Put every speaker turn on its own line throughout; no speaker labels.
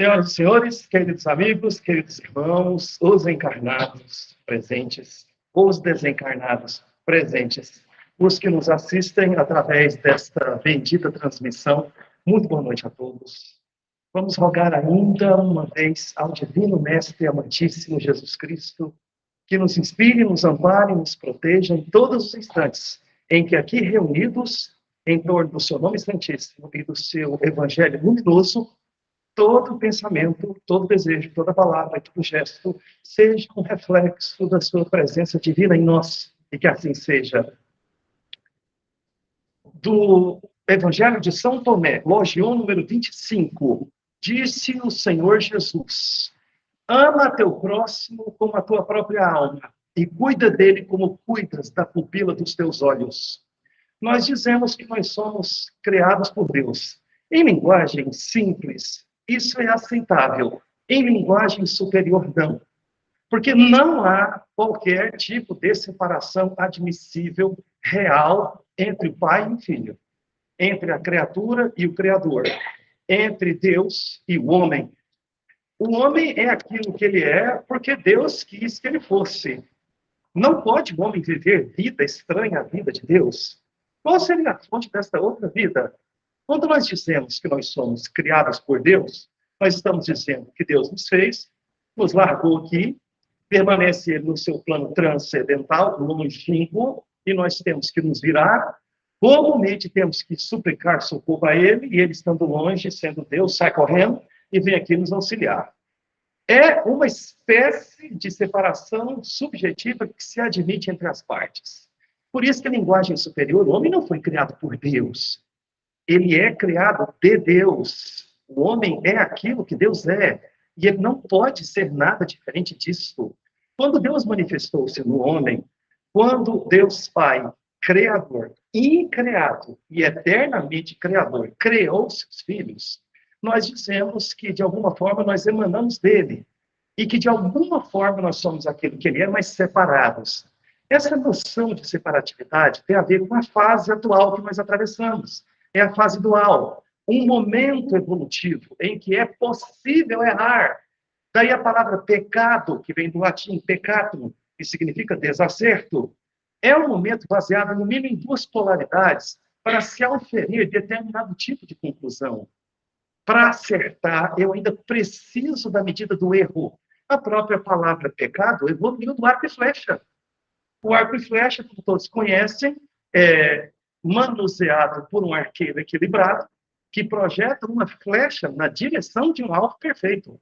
Senhoras e senhores, queridos amigos, queridos irmãos, os encarnados presentes, os desencarnados presentes, os que nos assistem através desta bendita transmissão, muito boa noite a todos. Vamos rogar ainda uma vez ao Divino Mestre amantíssimo Jesus Cristo, que nos inspire, nos ampare, nos proteja em todos os instantes em que aqui reunidos, em torno do seu nome santíssimo e do seu evangelho luminoso, todo pensamento, todo desejo, toda palavra, todo gesto, seja um reflexo da sua presença divina em nós, e que assim seja. Do Evangelho de São Tomé, Logion número 25, disse o Senhor Jesus: ama teu próximo como a tua própria alma, e cuida dele como cuidas da pupila dos teus olhos. Nós dizemos que nós somos criados por Deus. Em linguagem simples, isso é aceitável. Em linguagem superior, não. Porque não há qualquer tipo de separação admissível, real, entre o pai e o filho, entre a criatura e o Criador, entre Deus e o homem. O homem é aquilo que ele é porque Deus quis que ele fosse. Não pode o homem viver vida estranha à vida de Deus. Qual seria a fonte desta outra vida? Quando nós dizemos que nós somos criados por Deus, nós estamos dizendo que Deus nos fez, nos largou aqui, permanece no seu plano transcendental, longínquo, e nós temos que nos virar. Comumente temos que suplicar socorro a Ele, e Ele estando longe, sendo Deus, sai correndo e vem aqui nos auxiliar. É uma espécie de separação subjetiva que se admite entre as partes. Por isso que a linguagem superior, o homem não foi criado por Deus. Ele é criado de Deus. O homem é aquilo que Deus é. E ele não pode ser nada diferente disso. Quando Deus manifestou-se no homem, quando Deus Pai, Criador, increado e eternamente Criador, criou seus filhos, nós dizemos que, de alguma forma, nós emanamos dele. E que, de alguma forma, nós somos aquilo que ele é, mas separados. Essa noção de separatividade tem a ver com a fase atual que nós atravessamos. É a fase dual, um momento evolutivo em que é possível errar. Daí a palavra pecado, que vem do latim peccatum, que significa desacerto, é um momento baseado, no mínimo, em duas polaridades para se auferir determinado tipo de conclusão. Para acertar, eu ainda preciso da medida do erro. A própria palavra pecado evoluiu do arco e flecha. O arco e flecha, como todos conhecem, é manuseado por um arqueiro equilibrado que projeta uma flecha na direção de um alvo perfeito.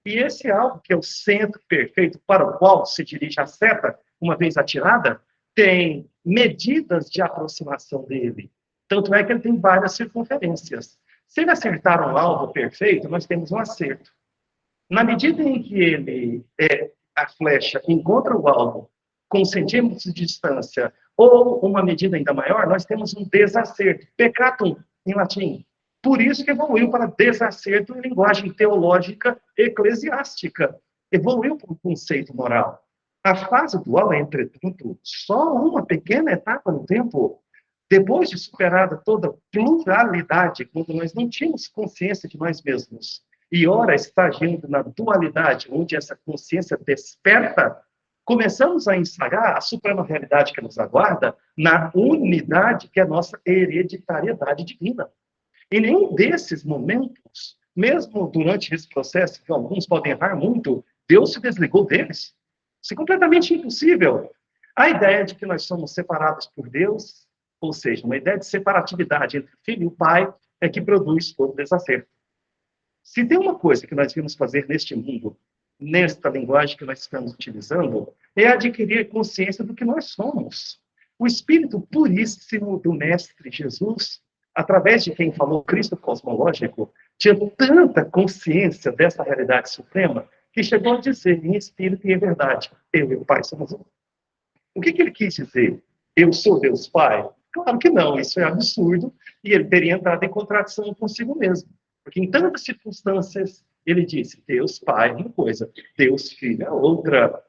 E esse alvo, que é o centro perfeito para o qual se dirige a seta, uma vez atirada, tem medidas de aproximação dele. Tanto é que ele tem várias circunferências. Se ele acertar um alvo perfeito, nós temos um acerto. Na medida em que a flecha encontra o alvo com centímetros de distância ou uma medida ainda maior, nós temos um desacerto, peccatum, em latim. Por isso que evoluiu para desacerto em linguagem teológica eclesiástica. Evoluiu para um conceito moral. A fase dual é, entretanto, só uma pequena etapa no tempo. Depois de superada toda pluralidade, quando nós não tínhamos consciência de nós mesmos, e ora está agindo na dualidade, onde essa consciência desperta, começamos a ensaiar a suprema realidade que nos aguarda na unidade que é a nossa hereditariedade divina. Em nenhum desses momentos, mesmo durante esse processo, que alguns podem errar muito, Deus se desligou deles. Isso é completamente impossível. A ideia de que nós somos separados por Deus, ou seja, uma ideia de separatividade entre o filho e o pai, é que produz todo desacerto. Se tem uma coisa que nós vimos fazer neste mundo, nesta linguagem que nós estamos utilizando, é adquirir consciência do que nós somos. O espírito puríssimo do Mestre Jesus, através de quem falou Cristo cosmológico, tinha tanta consciência dessa realidade suprema que chegou a dizer em espírito e em verdade: eu e o Pai somos um. O que ele quis dizer? Eu sou Deus Pai? Claro que não, isso é absurdo, e ele teria entrado em contradição consigo mesmo. Porque em tantas circunstâncias ele disse: Deus Pai é uma coisa, Deus Filho é outra.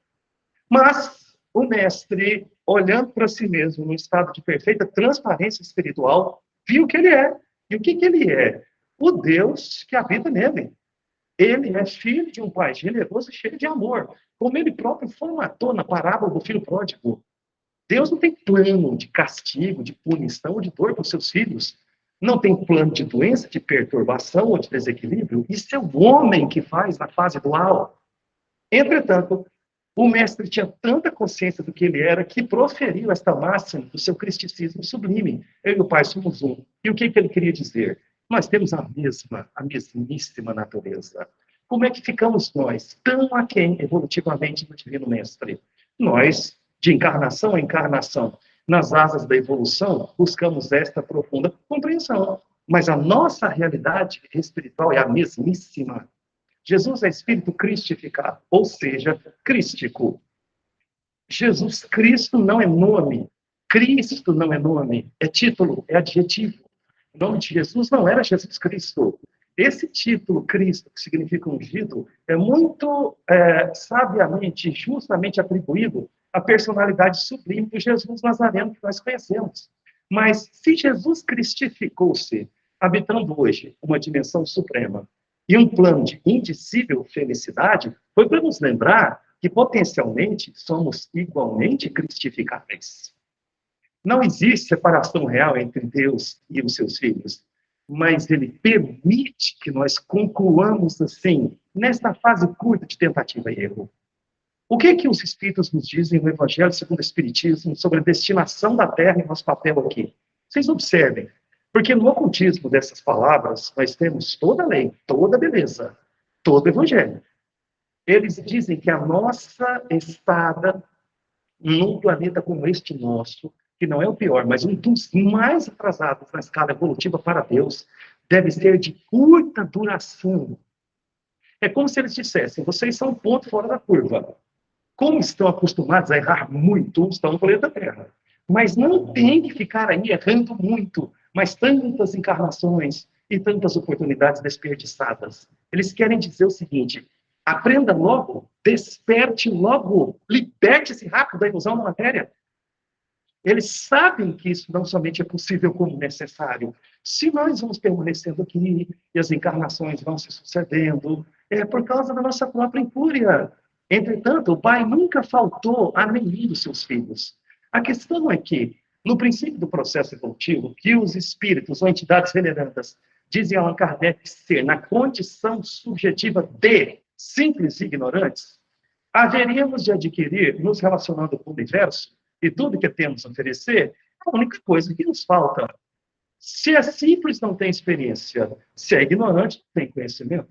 Mas o mestre, olhando para si mesmo, num estado de perfeita transparência espiritual, viu o que ele é. E o que ele é? O Deus que habita nele. Ele é filho de um pai generoso e cheio de amor, como ele próprio formatou na parábola do filho pródigo. Deus não tem plano de castigo, de punição ou de dor para os seus filhos. Não tem plano de doença, de perturbação ou de desequilíbrio. Isso é o homem que faz na fase dual. Entretanto, o mestre tinha tanta consciência do que ele era que proferiu esta máxima do seu cristicismo sublime. Eu e o Pai somos um. E o que ele queria dizer? Nós temos a mesmíssima natureza. Como é que ficamos nós, tão aquém evolutivamente do Divino Mestre? Nós, de encarnação em encarnação, nas asas da evolução, buscamos esta profunda compreensão. Mas a nossa realidade espiritual é a mesmíssima. Jesus é espírito cristificado, ou seja, crístico. Jesus Cristo não é nome. Cristo não é nome. É título, é adjetivo. O nome de Jesus não era Jesus Cristo. Esse título, Cristo, que significa ungido, é muito sabiamente, justamente atribuído à personalidade sublime do Jesus Nazareno que nós conhecemos. Mas se Jesus cristificou-se, habitando hoje uma dimensão suprema, e um plano de indizível felicidade, foi para nos lembrar que, potencialmente, somos igualmente cristificáveis. Não existe separação real entre Deus e os seus filhos, mas ele permite que nós concluamos assim, nesta fase curta de tentativa e erro. O que os Espíritos nos dizem no Evangelho segundo o Espiritismo sobre a destinação da Terra e nosso papel aqui? Vocês observem. Porque no ocultismo dessas palavras, nós temos toda a lei, toda a beleza, todo o evangelho. Eles dizem que a nossa estada num planeta como este nosso, que não é o pior, mas um dos mais atrasados na escala evolutiva para Deus, deve ser de curta duração. É como se eles dissessem, vocês são um ponto fora da curva. Como estão acostumados a errar muito, estão no planeta Terra. Mas não tem que ficar aí errando muito, mas tantas encarnações e tantas oportunidades desperdiçadas. Eles querem dizer o seguinte, aprenda logo, desperte logo, liberte-se rápido da ilusão da matéria. Eles sabem que isso não somente é possível como necessário. Se nós vamos permanecendo aqui e as encarnações vão se sucedendo, é por causa da nossa própria incúria. Entretanto, o Pai nunca faltou a nenhum dos seus filhos. A questão é que, no princípio do processo evolutivo, que os espíritos ou entidades venerandas dizem a Allan Kardec ser na condição subjetiva de simples ignorantes, haveríamos de adquirir, nos relacionando com o universo, e tudo que temos a oferecer, a única coisa que nos falta. Se é simples, não tem experiência. Se é ignorante, não tem conhecimento.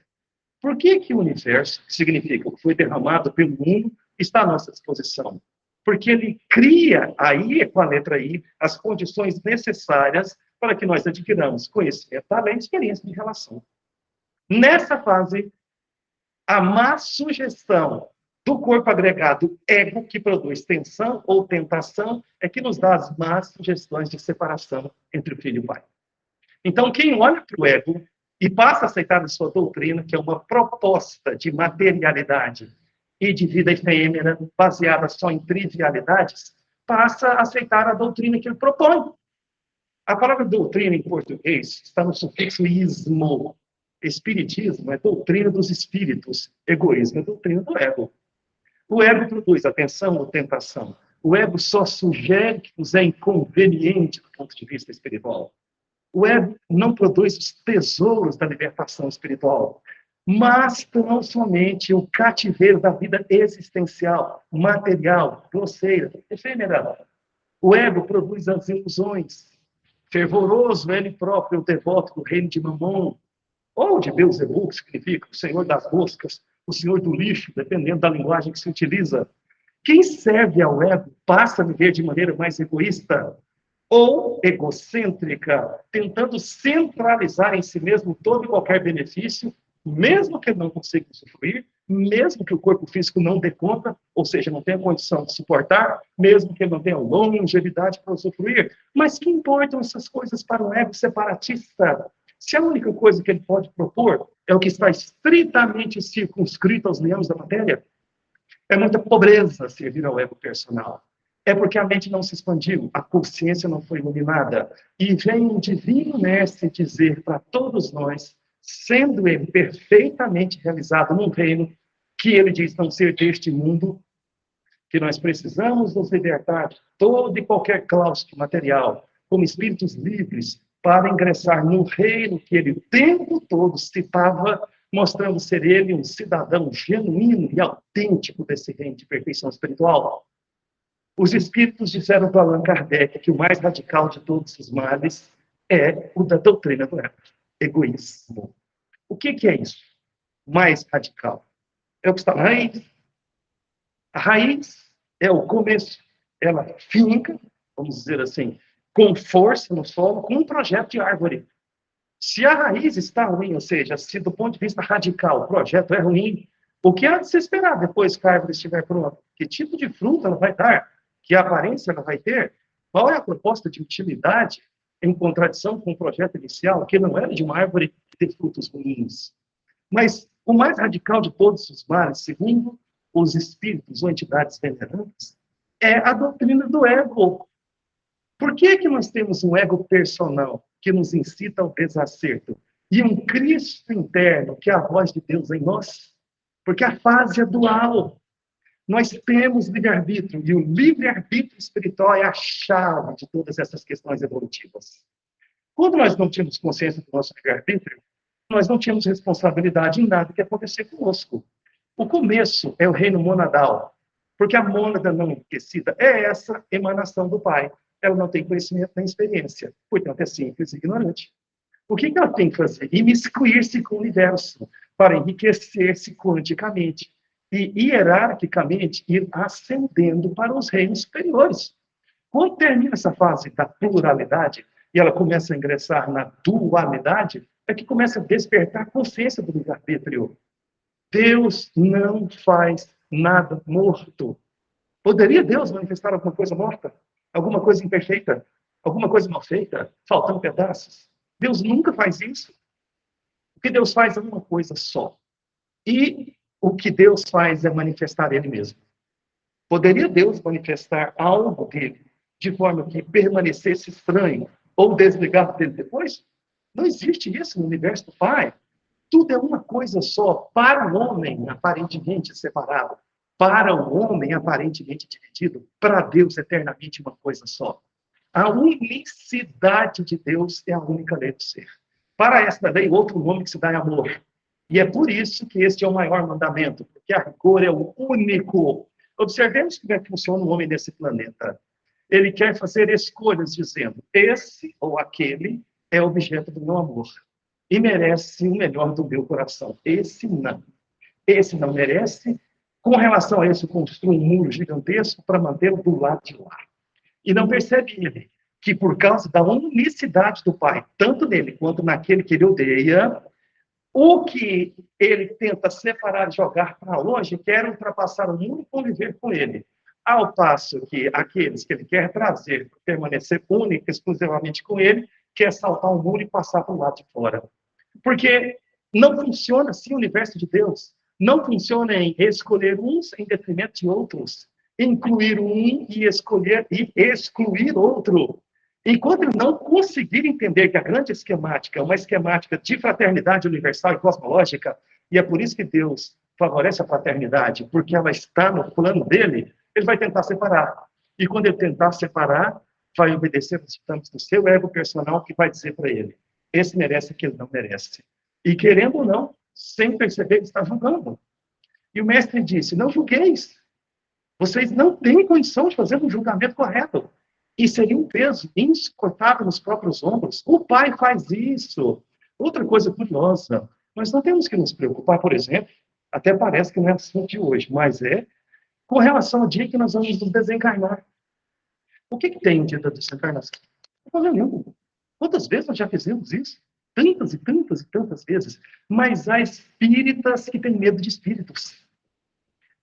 Por que o universo, que significa o que foi derramado pelo mundo, está à nossa disposição? Porque ele cria, aí, com a letra I, as condições necessárias para que nós adquiramos conhecimento, talento e experiência de relação. Nessa fase, a má sugestão do corpo agregado ego, que produz tensão ou tentação, é que nos dá as más sugestões de separação entre o filho e o pai. Então, quem olha para o ego e passa a aceitar a sua doutrina, que é uma proposta de materialidade e de vida efêmera, baseada só em trivialidades, passa a aceitar a doutrina que ele propõe. A palavra doutrina em português está no sufixo ismo. Espiritismo é doutrina dos espíritos, egoísmo é doutrina do ego. O ego produz atenção ou tentação. O ego só sugere que nos é inconveniente do ponto de vista espiritual. O ego não produz os tesouros da libertação espiritual, mas tão somente o cativeiro da vida existencial, material, grosseira, efêmera. O ego produz as ilusões. Fervoroso ele próprio, o devoto do reino de Mamon, ou de Beelzebub, que significa o senhor das moscas, o senhor do lixo, dependendo da linguagem que se utiliza. Quem serve ao ego passa a viver de maneira mais egoísta ou egocêntrica, tentando centralizar em si mesmo todo e qualquer benefício, mesmo que ele não consiga usufruir, mesmo que o corpo físico não dê conta, ou seja, não tenha condição de suportar, mesmo que ele não tenha longevidade para usufruir. Mas que importam essas coisas para o ego separatista? Se a única coisa que ele pode propor é o que está estritamente circunscrito aos leões da matéria, é muita pobreza servir ao ego personal. É porque a mente não se expandiu, a consciência não foi iluminada. E vem um divino mestre dizer para todos nós, sendo ele perfeitamente realizado num reino que ele diz não ser deste mundo, que nós precisamos nos libertar de todo e qualquer claustro material, como espíritos livres, para ingressar no reino que ele o tempo todo citava, mostrando ser ele um cidadão genuíno e autêntico desse reino de perfeição espiritual. Os espíritos disseram para Allan Kardec que o mais radical de todos os males é o da doutrina do egoísmo. O que é isso? Mais radical. É o que está na raiz. A raiz é o começo. Ela finca, vamos dizer assim, com força no solo, com um projeto de árvore. Se a raiz está ruim, ou seja, se do ponto de vista radical o projeto é ruim, o que há de se esperar depois que a árvore estiver pronta? Que tipo de fruta ela vai dar? Que aparência ela vai ter? Qual é a proposta de utilidade em contradição com o projeto inicial, que não era de uma árvore de frutos ruins? Mas o mais radical de todos os males, segundo os espíritos ou entidades venerantes, é a doutrina do ego. Por que nós temos um ego personal que nos incita ao desacerto e um Cristo interno, que é a voz de Deus em nós? Porque a fase é dual. Nós temos livre-arbítrio, e o livre-arbítrio espiritual é a chave de todas essas questões evolutivas. Quando nós não tínhamos consciência do nosso livre-arbítrio, nós não tínhamos responsabilidade em nada que acontecer conosco. O começo é o reino monadal, porque a mônada não enriquecida é essa emanação do Pai. Ela não tem conhecimento nem experiência, portanto é simples e ignorante. O que ela tem que fazer? Imiscuir-se com o universo, para enriquecer-se quanticamente e hierarquicamente ir ascendendo para os reinos superiores. Quando termina essa fase da pluralidade e ela começa a ingressar na dualidade, é que começa a despertar a consciência do livre-arbítrio. Deus não faz nada morto. Poderia Deus manifestar alguma coisa morta? Alguma coisa imperfeita? Alguma coisa mal feita? Faltando pedaços? Deus nunca faz isso. O que Deus faz é uma coisa só. E o que Deus faz é manifestar Ele mesmo. Poderia Deus manifestar algo dele de forma que permanecesse estranho ou desligado dele depois? Não existe isso no universo do Pai. Tudo é uma coisa só, para o homem aparentemente separado, para o homem aparentemente dividido, para Deus eternamente uma coisa só. A unicidade de Deus é a única lei do ser. Para esta lei, outro nome que se dá é amor. E é por isso que este é o maior mandamento, porque a rigor é o único. Observemos como é que funciona o homem nesse planeta. Ele quer fazer escolhas dizendo, esse ou aquele é objeto do meu amor e merece o melhor do meu coração. Esse não. Esse não merece. Com relação a isso, construi um muro gigantesco para mantê-lo do lado de lá. E não percebe ele que, por causa da unicidade do Pai, tanto nele quanto naquele que ele odeia, o que ele tenta separar e jogar para longe quer ultrapassar o mundo e conviver com ele. Ao passo que aqueles que ele quer trazer, permanecer único, exclusivamente com ele, quer saltar o muro e passar para o lado de fora. Porque não funciona assim o universo de Deus. Não funciona em escolher uns em detrimento de outros. Incluir um e escolher e excluir outro. Enquanto ele não conseguir entender que a grande esquemática é uma esquemática de fraternidade universal e cosmológica, e é por isso que Deus favorece a fraternidade, porque ela está no plano dele, ele vai tentar separar. E quando ele tentar separar, vai obedecer aos ditames do seu ego personal, que vai dizer para ele, esse merece, aquele não merece. E querendo ou não, sem perceber, ele está julgando. E o mestre disse, não julgueis. Vocês não têm condição de fazer um julgamento correto. E seria um peso insuportável nos próprios ombros. O Pai faz isso. Outra coisa curiosa, nós não temos que nos preocupar, por exemplo, até parece que não é assunto de hoje, mas é com relação ao dia que nós vamos nos desencarnar. O que tem no dia da desencarnação? Não tem problema nenhum. Quantas vezes nós já fizemos isso? Tantas e tantas e tantas vezes. Mas há espíritas que têm medo de espíritos.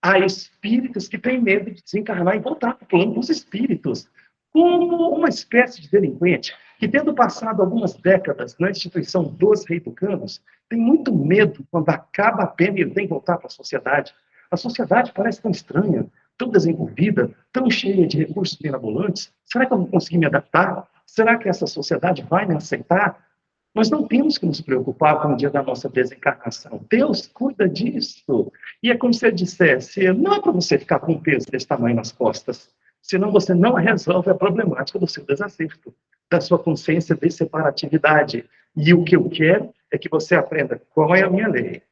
Há espíritos que têm medo de desencarnar e voltar para o plano dos espíritos. Como uma espécie de delinquente que, tendo passado algumas décadas na instituição dos reeducandos, tem muito medo quando acaba a pena e ele tem que voltar para a sociedade. A sociedade parece tão estranha, tão desenvolvida, tão cheia de recursos mirabolantes. Será que eu vou conseguir me adaptar? Será que essa sociedade vai me aceitar? Nós não temos que nos preocupar com o dia da nossa desencarnação. Deus cuida disso. E é como se ele dissesse, não é para você ficar com um peso desse tamanho nas costas, senão você não resolve a problemática do seu desacerto, da sua consciência de separatividade. E o que eu quero é que você aprenda qual é a minha lei.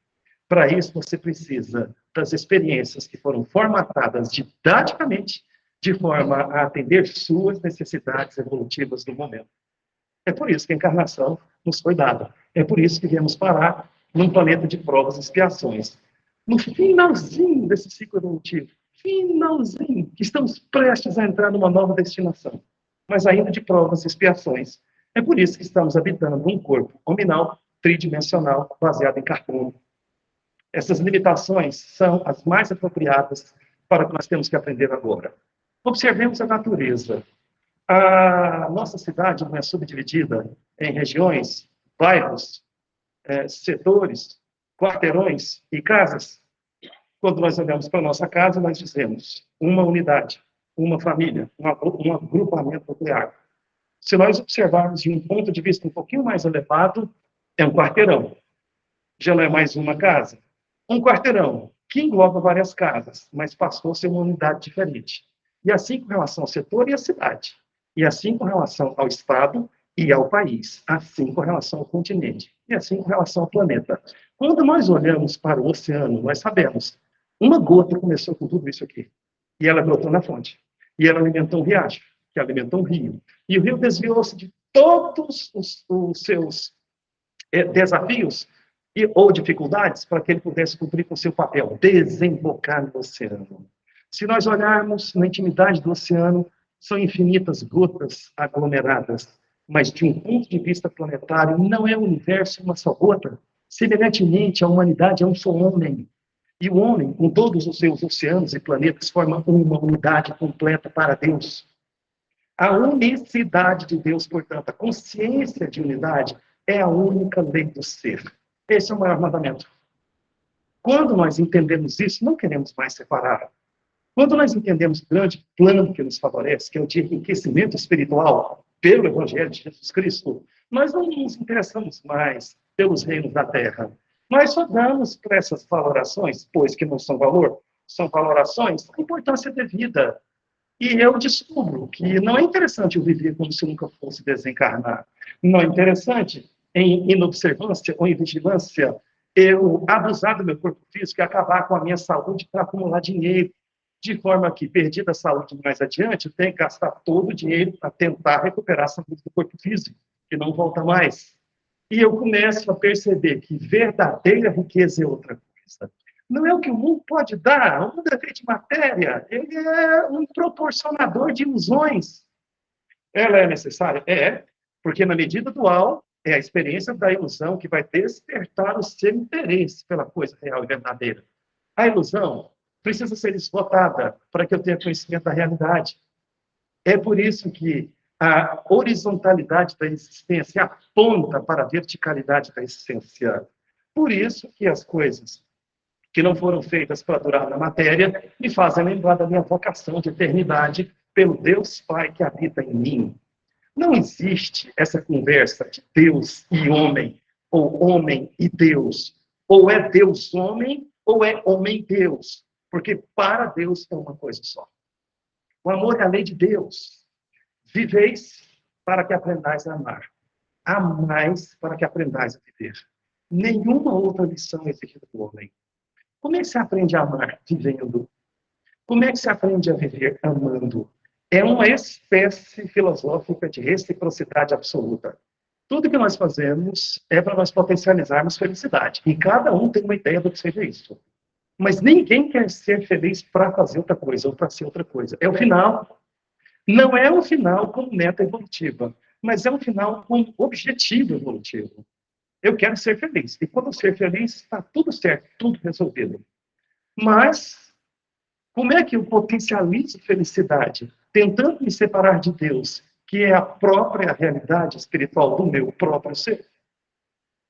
Para isso, você precisa das experiências que foram formatadas didaticamente, de forma a atender suas necessidades evolutivas do momento. É por isso que a encarnação nos foi dada. É por isso que viemos parar num planeta de provas e expiações. No finalzinho desse ciclo evolutivo, finalzinho, que estamos prestes a entrar numa nova destinação, mas ainda de provas e expiações. É por isso que estamos habitando um corpo hominal, tridimensional, baseado em carbono. Essas limitações são as mais apropriadas para o que nós temos que aprender agora. Observemos a natureza. A nossa cidade não é subdividida em regiões, bairros, setores, quarteirões e casas. Quando nós olhamos para a nossa casa, nós dizemos uma unidade, uma família, um agrupamento nuclear. Se nós observarmos de um ponto de vista um pouquinho mais elevado, é um quarteirão. Já não é mais uma casa. Um quarteirão, que engloba várias casas, mas passou a ser uma unidade diferente. E assim com relação ao setor e à cidade. E assim com relação ao Estado e ao país. Assim com relação ao continente. E assim com relação ao planeta. Quando nós olhamos para o oceano, nós sabemos, uma gota começou com tudo isso aqui. E ela brotou na fonte. E ela alimentou um riacho, que alimentou um rio. E o rio desviou-se de todos os seus desafios ou dificuldades para que ele pudesse cumprir com seu papel, desembocar no oceano. Se nós olharmos na intimidade do oceano, são infinitas gotas aglomeradas, mas de um ponto de vista planetário, não é o universo uma só gota. Semelhantemente, a humanidade é um só homem. E o homem, com todos os seus oceanos e planetas, forma uma unidade completa para Deus. A unicidade de Deus, portanto, a consciência de unidade, é a única lei do ser. Esse é o maior mandamento. Quando nós entendemos isso, não queremos mais separar. Quando nós entendemos o grande plano que nos favorece, que é o de enriquecimento espiritual pelo Evangelho de Jesus Cristo, nós não nos interessamos mais pelos reinos da terra. Nós só damos para essas valorações, pois que não são valor, são valorações, a importância devida. E eu descubro que não é interessante eu viver como se nunca fosse desencarnar. Não é interessante, em inobservância ou em vigilância, eu abusar do meu corpo físico e acabar com a minha saúde para acumular dinheiro. De forma que, perdida a saúde mais adiante, eu tenho que gastar todo o dinheiro para tentar recuperar a saúde do corpo físico, que não volta mais. E eu começo a perceber que verdadeira riqueza é outra coisa. Não é o que o mundo pode dar, o mundo é feito de matéria, ele é um proporcionador de ilusões. Ela é necessária? É, porque na medida dual, é a experiência da ilusão que vai despertar o seu interesse pela coisa real e verdadeira. A ilusão precisa ser esgotada para que eu tenha conhecimento da realidade. É por isso que a horizontalidade da existência aponta para a verticalidade da essência. Por isso que as coisas que não foram feitas para durar na matéria me fazem lembrar da minha vocação de eternidade pelo Deus Pai que habita em mim. Não existe essa conversa de Deus e homem, ou homem e Deus. Ou é Deus homem, ou é homem Deus. Porque para Deus é uma coisa só. O amor é a lei de Deus. Viveis para que aprendais a amar. Amais para que aprendais a viver. Nenhuma outra lição é exigida do homem. Como é que se aprende a amar? Vivendo. Como é que se aprende a viver? Amando. É uma espécie filosófica de reciprocidade absoluta. Tudo que nós fazemos é para nós potencializarmos felicidade. E cada um tem uma ideia do que seja isso. Mas ninguém quer ser feliz para fazer outra coisa ou para ser outra coisa. É o final. Não é um final como meta evolutiva, mas é um final com objetivo evolutivo. Eu quero ser feliz. E quando eu ser feliz, está tudo certo, tudo resolvido. Mas, como é que eu potencializo felicidade? Tentando me separar de Deus, que é a própria realidade espiritual do meu próprio ser.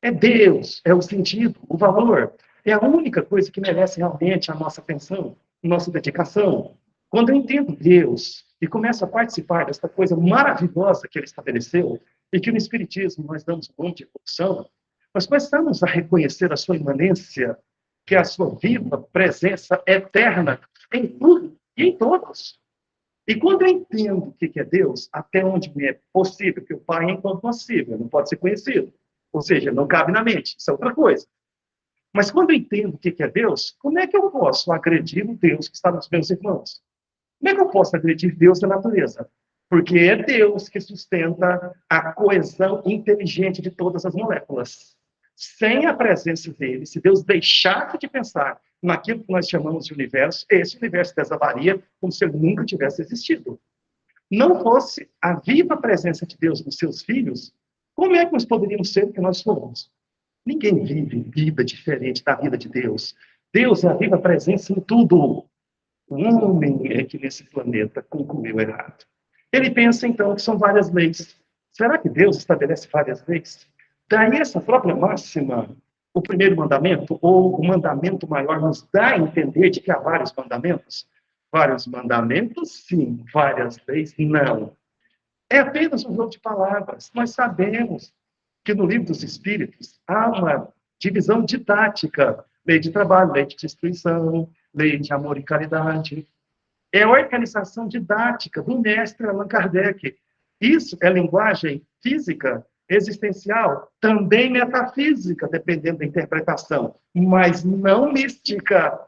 É Deus, é o sentido, o valor. É a única coisa que merece realmente a nossa atenção, nossa dedicação. Quando eu entendo Deus e começo a participar dessa coisa maravilhosa que Ele estabeleceu, e que no Espiritismo nós damos um monte de evolução, nós começamos a reconhecer a sua imanência, que é a sua viva presença eterna em tudo e em todos. E quando eu entendo o que é Deus, até onde me é possível, que o Pai é incognoscível, não pode ser conhecido. Ou seja, não cabe na mente, isso é outra coisa. Mas quando eu entendo o que é Deus, como é que eu posso agredir o Deus que está nos meus irmãos? Como é que eu posso agredir Deus da natureza? Porque é Deus que sustenta a coesão inteligente de todas as moléculas. Sem a presença dele, se Deus deixasse de pensar naquilo que nós chamamos de universo, esse universo desabaria como se ele nunca tivesse existido. Não fosse a viva presença de Deus nos seus filhos, como é que nós poderíamos ser o que nós somos? Ninguém vive vida diferente da vida de Deus. Deus é a viva presença em tudo. O homem é que nesse planeta concluiu errado. Ele pensa, então, que são várias leis. Será que Deus estabelece várias leis? Daí essa própria máxima, o primeiro mandamento, ou o mandamento maior, nos dá a entender de que há vários mandamentos? Vários mandamentos, sim. Várias leis, não. É apenas um jogo de palavras. Nós sabemos que no Livro dos Espíritos há uma divisão didática, lei de trabalho, lei de destruição, lei de amor e caridade. É a organização didática do mestre Allan Kardec. Isso é linguagem física, existencial, também metafísica, dependendo da interpretação, mas não mística.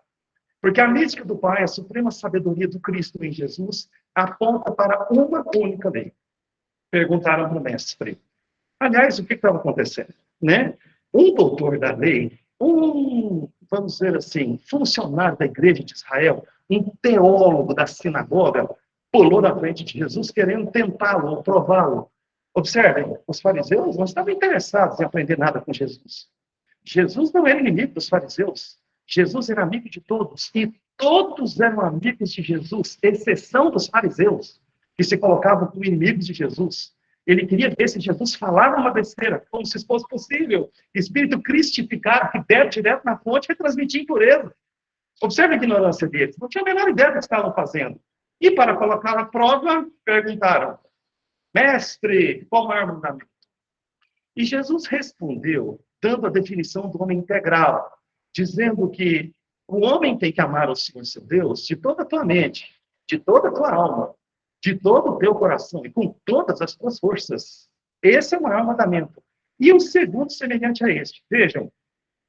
Porque a mística do Pai, a suprema sabedoria do Cristo em Jesus, aponta para uma única lei. Perguntaram para o mestre. Aliás, o que estava acontecendo? Né? Um doutor da lei, vamos dizer assim, funcionário da igreja de Israel, um teólogo da sinagoga, pulou na frente de Jesus querendo tentá-lo ou prová-lo. Observem, os fariseus não estavam interessados em aprender nada com Jesus. Jesus não era inimigo dos fariseus. Jesus era amigo de todos. E todos eram amigos de Jesus, exceção dos fariseus, que se colocavam como inimigos de Jesus. Ele queria ver se Jesus falava uma besteira, como se fosse possível. Espírito cristificado, que bebe direto na fonte, vai transmitir impureza. Observe a ignorância deles. Não tinha a menor ideia do que estavam fazendo. E para colocar a prova, perguntaram, mestre, qual o maior mandamento? E Jesus respondeu, dando a definição do homem integral, dizendo que o homem tem que amar o Senhor seu Deus de toda a tua mente, de toda a tua alma, de todo o teu coração e com todas as tuas forças. Esse é o maior mandamento. E o segundo, semelhante a este. Vejam,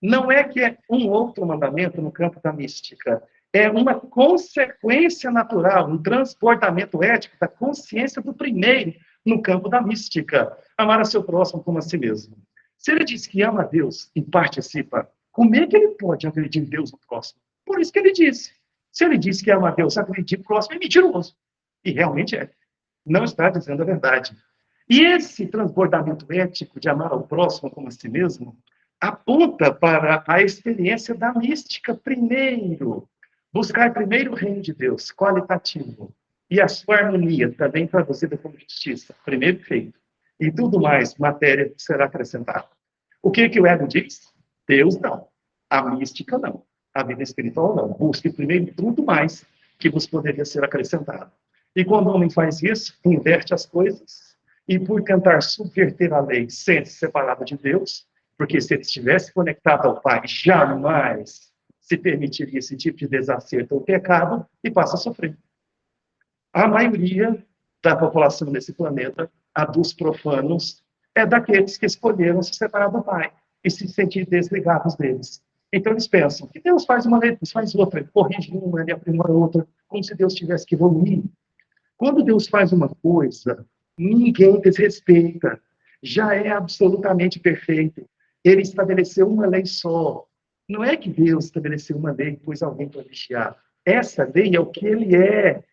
não é que é um outro mandamento no campo da mística. É uma consequência natural, um transbordamento ético da consciência do primeiro no campo da mística. Amar a seu próximo como a si mesmo. Se ele diz que ama a Deus e participa, como é que ele pode agredir Deus no próximo? Por isso que ele disse. Se ele diz que ama a Deus, agredir o próximo é mentiroso. E realmente é. Não está dizendo a verdade. E esse transbordamento ético de amar ao próximo como a si mesmo aponta para a experiência da mística primeiro. Buscar primeiro o reino de Deus, qualitativo. E a sua harmonia, também traduzida como justiça, primeiro feito. E tudo mais, matéria, será acrescentada. O que o ego diz? Deus não. A mística não. A vida espiritual não. Busque primeiro tudo mais que vos poderia ser acrescentado. E quando o homem faz isso, inverte as coisas, e por tentar subverter a lei, sente-se separado de Deus, porque se ele estivesse conectado ao Pai, jamais se permitiria esse tipo de desacerto ou pecado, e passa a sofrer. A maioria da população desse planeta, a dos profanos, é daqueles que escolheram se separar do Pai e se sentir desligados deles. Então eles pensam que Deus faz uma lei, Deus faz outra, ele corrige uma, ele aprimora outra, como se Deus tivesse que evoluir. Quando Deus faz uma coisa, ninguém desrespeita. Já é absolutamente perfeito. Ele estabeleceu uma lei só. Não é que Deus estabeleceu uma lei e pôs alguém para vigiar. Essa lei é o que ele é.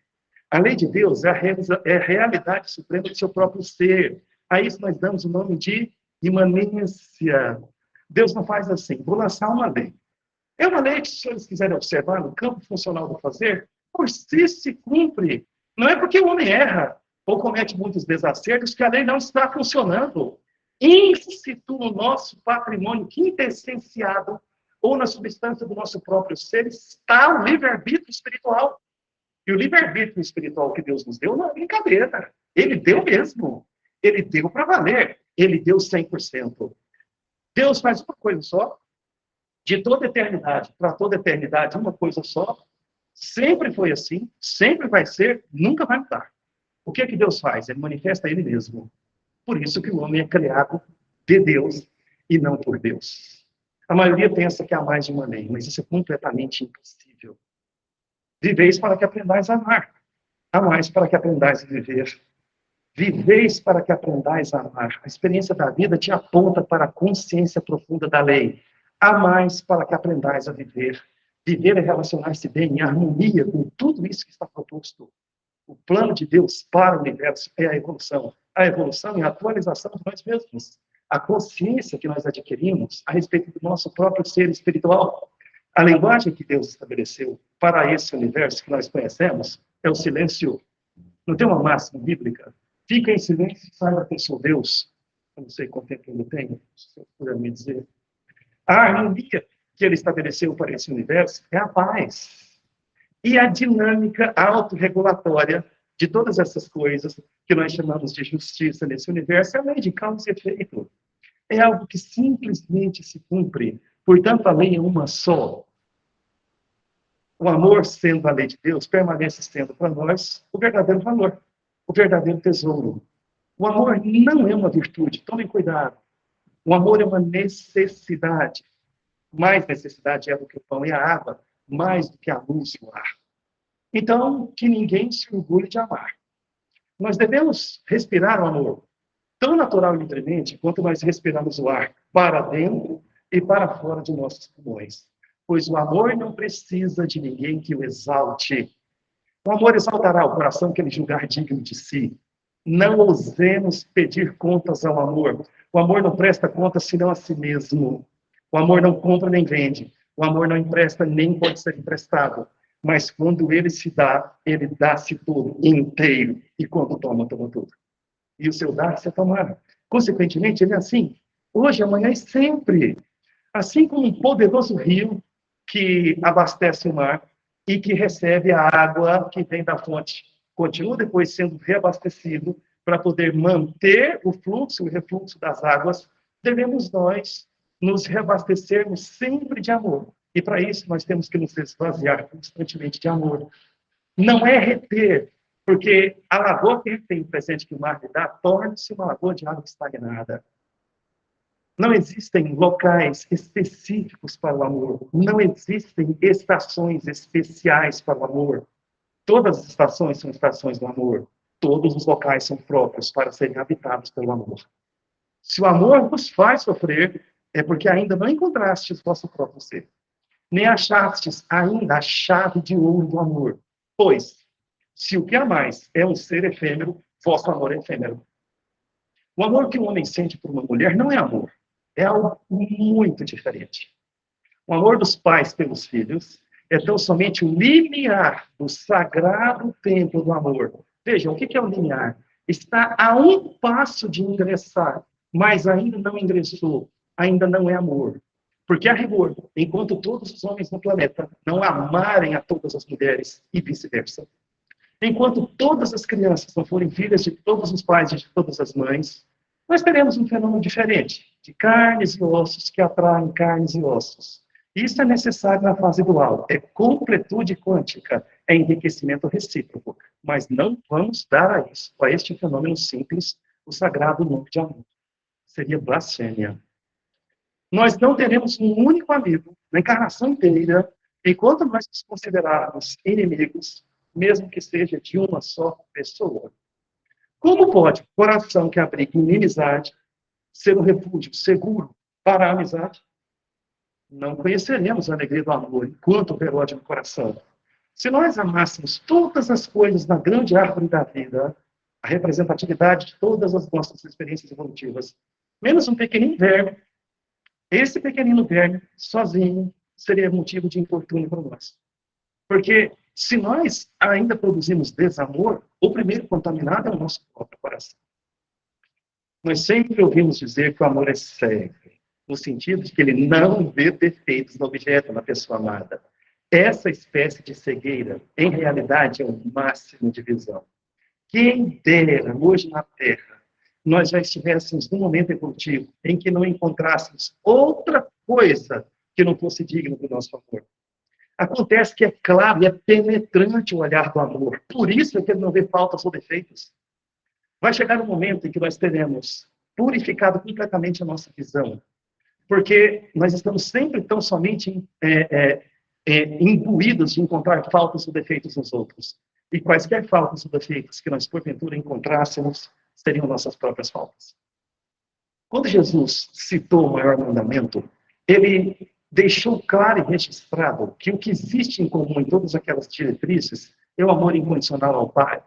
A lei de Deus é a realidade suprema do seu próprio ser. A isso nós damos o nome de imanência. Deus não faz assim. Vou lançar uma lei. É uma lei que, se vocês quiserem observar no campo funcional do fazer, por si se cumpre. Não é porque o homem erra ou comete muitos desacertos que a lei não está funcionando. Íncito no nosso patrimônio quintessenciado ou na substância do nosso próprio ser está o livre-arbítrio espiritual. E o livre-arbítrio espiritual que Deus nos deu não é brincadeira. Ele deu mesmo. Ele deu para valer. Ele deu 100%. Deus faz uma coisa só, de toda eternidade para toda eternidade, uma coisa só. Sempre foi assim, sempre vai ser, nunca vai mudar. O que é que Deus faz? Ele manifesta Ele mesmo. Por isso que o homem é criado de Deus e não por Deus. A maioria pensa que há mais de uma lei, mas isso é completamente impossível. Viveis para que aprendais a amar. Amais para que aprendais a viver. Viveis para que aprendais a amar. A experiência da vida te aponta para a consciência profunda da lei. Amais para que aprendais a viver. Viver é relacionar-se bem, em harmonia com tudo isso que está proposto. O plano de Deus para o universo é a evolução. A evolução é a atualização de nós mesmos. A consciência que nós adquirimos a respeito do nosso próprio ser espiritual. A linguagem que Deus estabeleceu para esse universo que nós conhecemos é o silêncio. Não tem uma máxima bíblica? Fica em silêncio e saiba que eu sou Deus. Eu não sei quanto tempo eu tenho, se eu puder me dizer. A harmonia que ele estabeleceu para esse universo é a paz. E a dinâmica autorregulatória de todas essas coisas que nós chamamos de justiça nesse universo é a lei de causa e efeito. É algo que simplesmente se cumpre. Portanto, a lei é uma só. O amor, sendo a lei de Deus, permanece sendo para nós o verdadeiro valor, o verdadeiro tesouro. O amor não é uma virtude, tomem cuidado. O amor é uma necessidade. Mais necessidade é do que o pão e a água, mais do que a luz e o ar. Então, que ninguém se orgulhe de amar. Nós devemos respirar o amor, tão natural e livremente quanto nós respiramos o ar para dentro e para fora de nossos pulmões. Pois o amor não precisa de ninguém que o exalte. O amor exaltará o coração que ele julgar digno de si. Não ousemos pedir contas ao amor. O amor não presta contas senão a si mesmo. O amor não compra nem vende. O amor não empresta nem pode ser emprestado. Mas quando ele se dá, ele dá-se todo, inteiro. E quando toma, toma tudo. E o seu dar-se é tomar. Consequentemente, ele é assim. Hoje, amanhã e sempre. Assim como um poderoso rio que abastece o mar e que recebe a água que vem da fonte. Continua depois sendo reabastecido para poder manter o fluxo e o refluxo das águas. Devemos nós nos reabastecermos sempre de amor. E para isso nós temos que nos esvaziar constantemente de amor. Não é reter, porque a lagoa que retém o presente que o mar lhe dá torna-se uma lagoa de água estagnada. Não existem locais específicos para o amor. Não existem estações especiais para o amor. Todas as estações são estações do amor. Todos os locais são próprios para serem habitados pelo amor. Se o amor vos faz sofrer, é porque ainda não encontrastes o vosso próprio ser. Nem achastes ainda a chave de ouro do amor. Pois, se o que amais é um ser efêmero, vosso amor é efêmero. O amor que um homem sente por uma mulher não é amor. É algo muito diferente. O amor dos pais pelos filhos é tão somente o limiar do sagrado templo do amor. Vejam, o que é o limiar? Está a um passo de ingressar, mas ainda não ingressou, ainda não é amor. Porque, a rigor, enquanto todos os homens no planeta não amarem a todas as mulheres e vice-versa, enquanto todas as crianças não forem filhas de todos os pais e de todas as mães, nós teremos um fenômeno diferente, de carnes e ossos que atraem carnes e ossos. Isso é necessário na fase dual, é completude quântica, é enriquecimento recíproco, mas não vamos dar a isso, a este fenômeno simples, o sagrado nome de amor. Seria blasfêmia. Nós não teremos um único amigo na encarnação inteira, enquanto nós nos considerarmos inimigos, mesmo que seja de uma só pessoa. Como pode o coração que abriga inimizade ser um refúgio seguro para a amizade? Não conheceremos a alegria do amor enquanto houver ódio no coração. Se nós amássemos todas as coisas na grande árvore da vida, a representatividade de todas as nossas experiências evolutivas, menos um pequenino verme, esse pequenino verme, sozinho, seria motivo de infortúnio para nós. Porque se nós ainda produzimos desamor, o primeiro contaminado é o nosso próprio coração. Nós sempre ouvimos dizer que o amor é cego, no sentido de que ele não vê defeitos no objeto, na pessoa amada. Essa espécie de cegueira, em realidade, é o máximo de visão. Quem dera, hoje na Terra, nós já estivéssemos num momento evolutivo em que não encontrássemos outra coisa que não fosse digno do nosso amor. Acontece que é claro e é penetrante o olhar do amor. Por isso é que ele não vê faltas ou defeitos. Vai chegar um momento em que nós teremos purificado completamente a nossa visão, porque nós estamos sempre tão somente imbuídos de encontrar faltas ou defeitos nos outros. E quaisquer faltas ou defeitos que nós, porventura, encontrássemos, seriam nossas próprias faltas. Quando Jesus citou o maior mandamento, ele deixou claro e registrado que o que existe em comum em todas aquelas diretrizes é o amor incondicional ao Pai.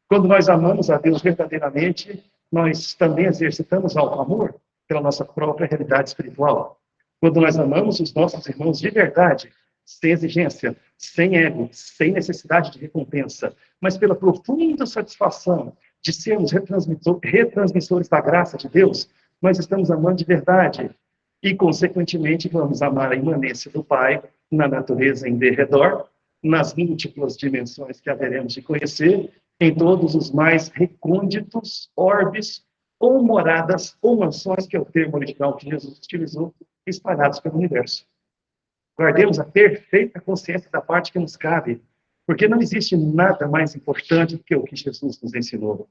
Quando nós amamos a Deus verdadeiramente, nós também exercitamos alto amor pela nossa própria realidade espiritual. Quando nós amamos os nossos irmãos de verdade, sem exigência, sem ego, sem necessidade de recompensa, mas pela profunda satisfação de sermos retransmissores da graça de Deus, nós estamos amando de verdade. E, consequentemente, vamos amar a imanência do Pai na natureza em derredor, nas múltiplas dimensões que haveremos de conhecer, em todos os mais recônditos orbes, ou moradas, ou mansões, que é o termo original que Jesus utilizou, espalhados pelo universo. Guardemos a perfeita consciência da parte que nos cabe, porque não existe nada mais importante do que o que Jesus nos ensinou.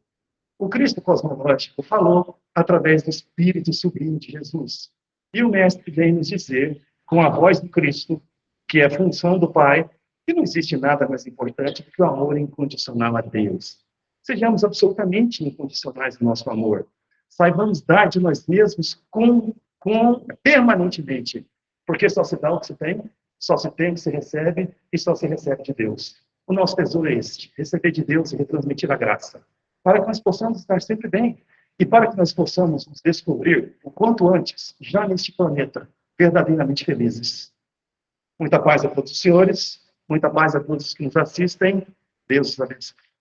O Cristo cosmológico falou através do Espírito Sublime de Jesus. E o Mestre vem nos dizer, com a voz do Cristo, que é a função do Pai, que não existe nada mais importante do que o amor incondicional a Deus. Sejamos absolutamente incondicionais no nosso amor. Saibamos dar de nós mesmos permanentemente, porque só se dá o que se tem, só se tem o que se recebe e só se recebe de Deus. O nosso tesouro é este, receber de Deus e retransmitir a graça, para que nós possamos estar sempre bem e para que nós possamos nos descobrir, o quanto antes, já neste planeta, verdadeiramente felizes. Muita paz a todos os senhores, muita paz a todos que nos assistem. Deus os abençoe.